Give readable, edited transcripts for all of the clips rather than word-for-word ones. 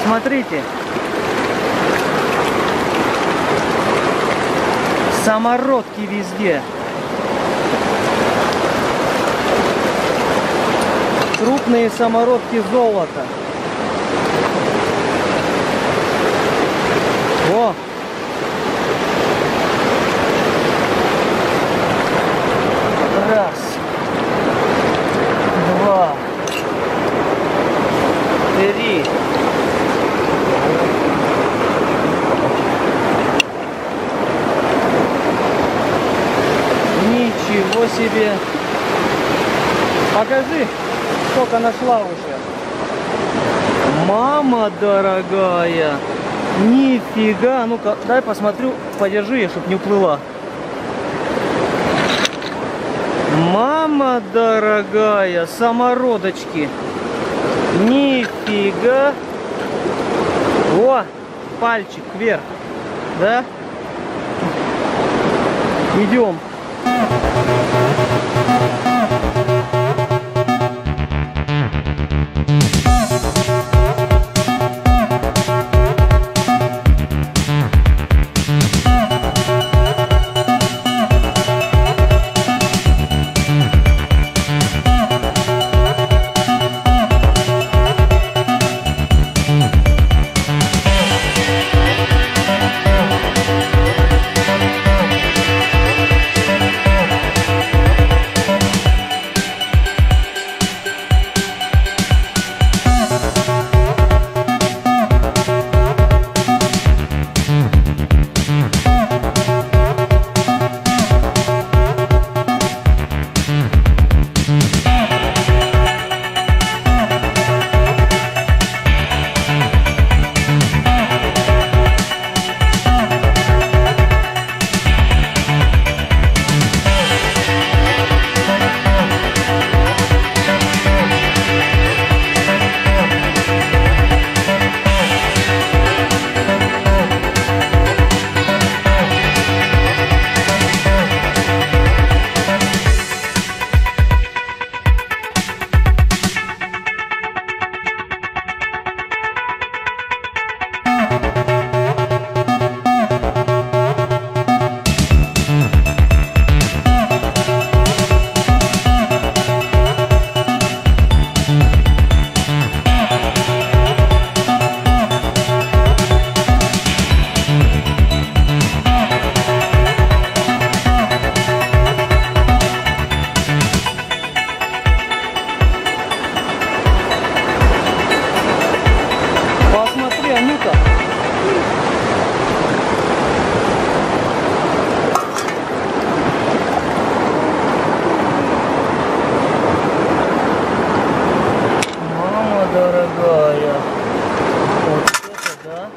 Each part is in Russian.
Посмотрите. Самородки везде. Крупные самородки золота. О! Раз. Два. Три. Ничего себе. Покажи, сколько нашла уже. Мама дорогая. Нифига. Ну-ка, дай посмотрю. Подержи ее, чтобы не уплыла. Мама дорогая. Самородочки. Нифига. О, пальчик вверх. Да? Идем. Дорогая, вот это да.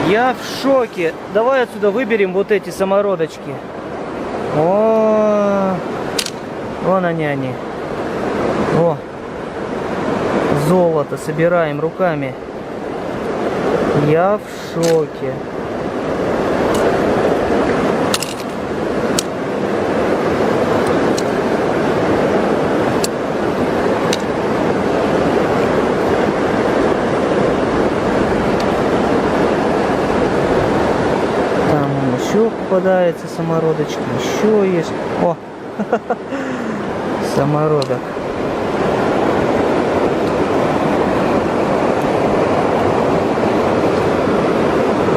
Я в шоке. Давай отсюда выберем вот эти самородочки. О, вон они. О, золото собираем руками. Я в шоке. Еще попадается самородочки, еще есть. О, самородок.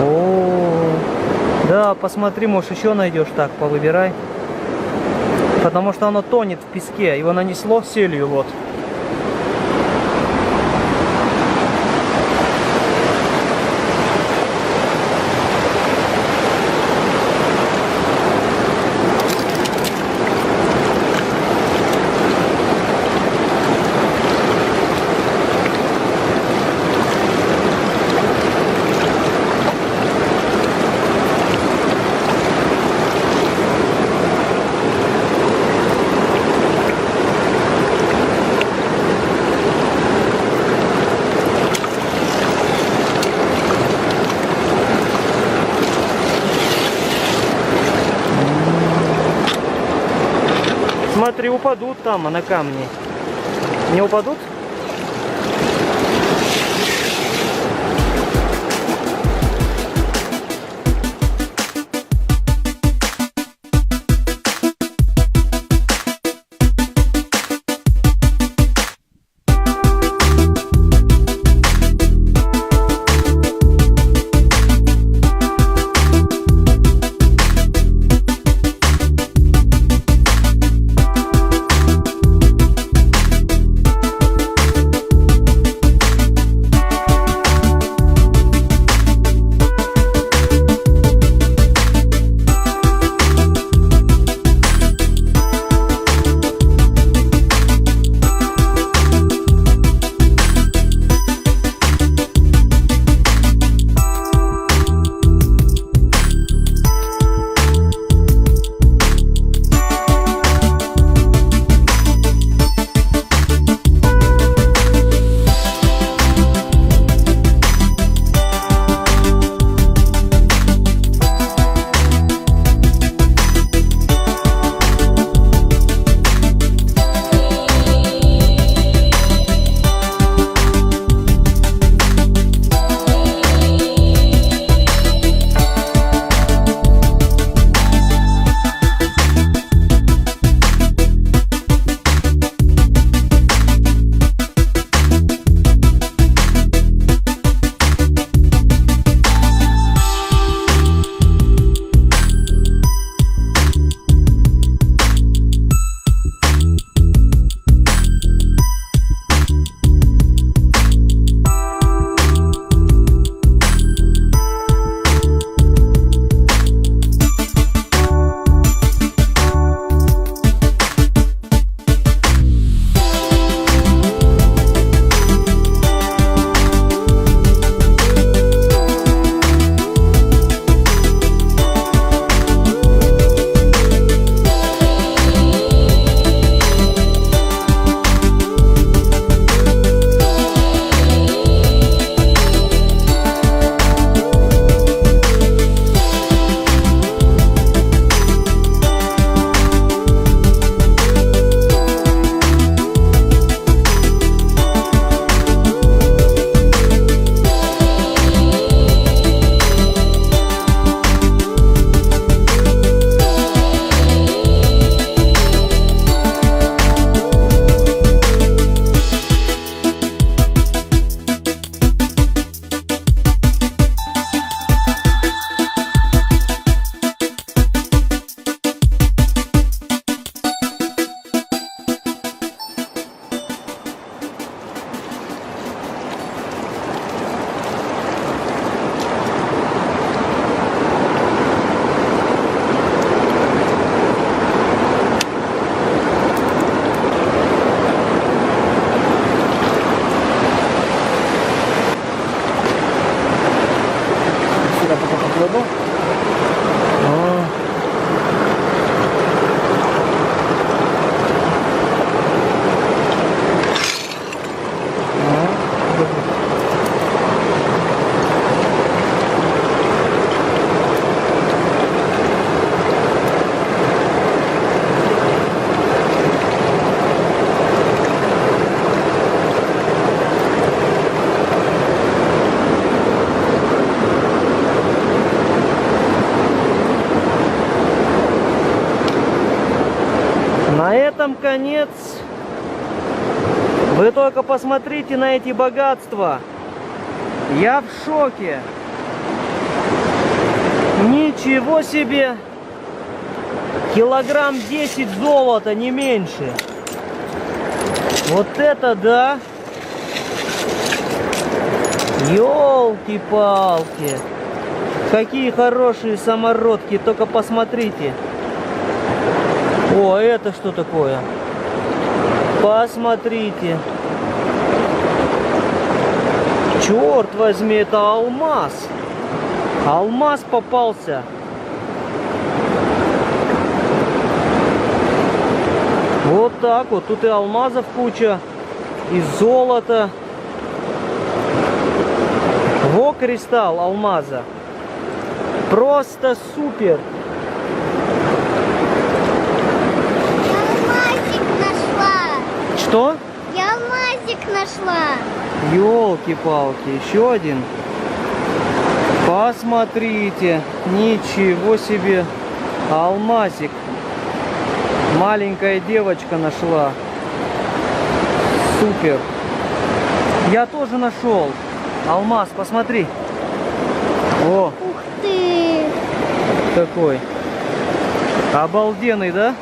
О, да, посмотри, может еще найдешь. Так, повыбирай. Потому что оно тонет в песке, его нанесло селью, вот. Смотри, упадут там, на камни. Не упадут? кладу. О. На этом конец. Вы только посмотрите на эти богатства. Я в шоке. Ничего себе. Килограмм 10 золота, не меньше. Вот это да. Ёлки-палки. Какие хорошие самородки. Только посмотрите. О, это что такое? Посмотрите. Черт возьми, это алмаз. Алмаз попался. Вот так вот. Тут и алмазов куча, и золота. Во, кристалл алмаза. Просто супер. Что? Я алмазик нашла. Ёлки-палки, еще один. Посмотрите, ничего себе, алмазик. Маленькая девочка нашла. Супер. Я тоже нашел алмаз, посмотри. О, Ух ты. такой. Обалденный, да?